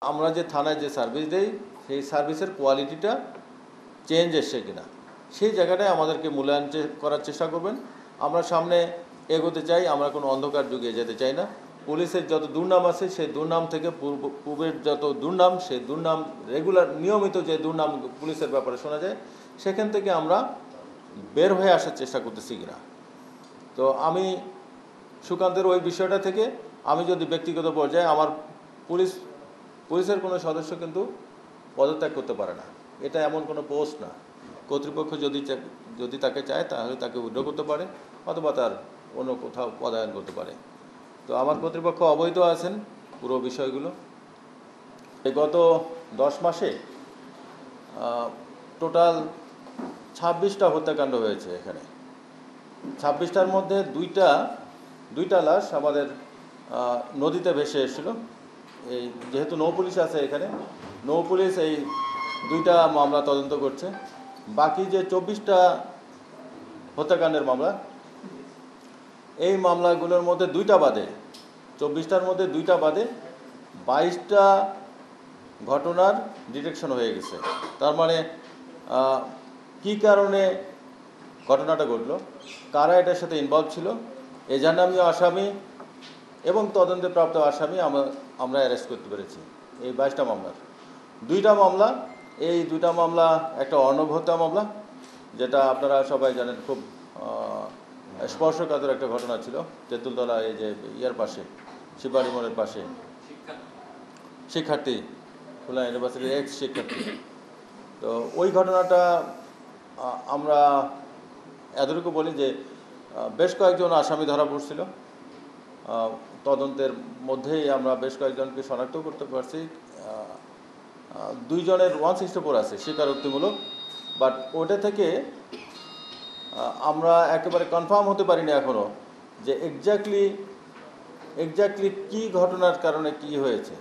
আমরা যে থানায় যে সার্ভিস দেই সেই সার্ভিসের কোয়ালিটিটা চেঞ্জ এসছে কিনা সেই জায়গাটায় আমাদেরকে মূল্যায়ন করার চেষ্টা করবেন। আমরা সামনে এগোতে চাই, আমরা কোনো অন্ধকার যুগে যেতে চাই না। পুলিশের যত দুর্নাম আছে সেই দুর্নাম থেকে পূর্বের যত দুর্নাম, সেই দুর্নাম রেগুলার নিয়মিত যে দুর্নাম পুলিশের ব্যাপারে শোনা যায়, সেখান থেকে আমরা বের হয়ে আসার চেষ্টা করতেছি কিনা। তো আমি সুকান্তের ওই বিষয়টা থেকে আমি যদি ব্যক্তিগত পর্যায়ে আমার পুলিশের কোনো সদস্য কিন্তু পদত্যাগ করতে পারে না, এটা এমন কোনো পোস্ট না। কর্তৃপক্ষ যদি তাকে চায় তাহলে তাকে উইথড্র করতে পারে অথবা তার অন্য কোথাও পদায়ন করতে পারে। তো আমার কর্তৃপক্ষ অবহিত আছেন পুরো বিষয়গুলো। গত 10 মাসে টোটাল 26টা হত্যাকাণ্ড হয়েছে এখানে। 26টার মধ্যে দুইটা লাশ আমাদের নদীতে ভেসে এসেছিল। এই যেহেতু নৌ পুলিশ আছে এখানে, নৌ পুলিশ এই 2টা মামলা তদন্ত করছে। বাকি যে 24টা হত্যাকাণ্ডের মামলা, এই মামলাগুলোর মধ্যে 2টা বাদে, 24টার মধ্যে 2টা বাদে 22টা ঘটনার ডিটেকশন হয়ে গেছে। তার মানে কী কারণে ঘটনাটা ঘটলো, কারা এটার সাথে ইনভলভ ছিল, এজাহারনামীয় আসামি এবং তদন্তে প্রাপ্ত আসামি আমরা অ্যারেস্ট করতে পেরেছি এই 22টা মামলার। 2টা মামলা, এই 2টা মামলা একটা অর্ণব হত্যা মামলা, যেটা আপনারা সবাই জানেন খুব স্পর্শকাতর একটা ঘটনা ছিল। তেঁতুলতলা এই যে ইয়ার পাশে, শিবাড়ি মোড়ের পাশে শিক্ষার্থী, খুলনা ইউনিভার্সিটির এক্স শিক্ষার্থী। তো ওই ঘটনাটা আমরা এতটুকু বলি যে বেশ কয়েকজন আসামি ধরা পড়ছিল। তদন্তের মধ্যেই আমরা বেশ কয়েকজনকে শনাক্ত করতে পারছি। 2 জনের 164 আছে স্বীকারোক্তিমূলক, বাট ওটা থেকে আমরা একেবারে কনফার্ম হতে পারিনি এখনও যে এক্স্যাক্টলি কী ঘটনার কারণে কী হয়েছে।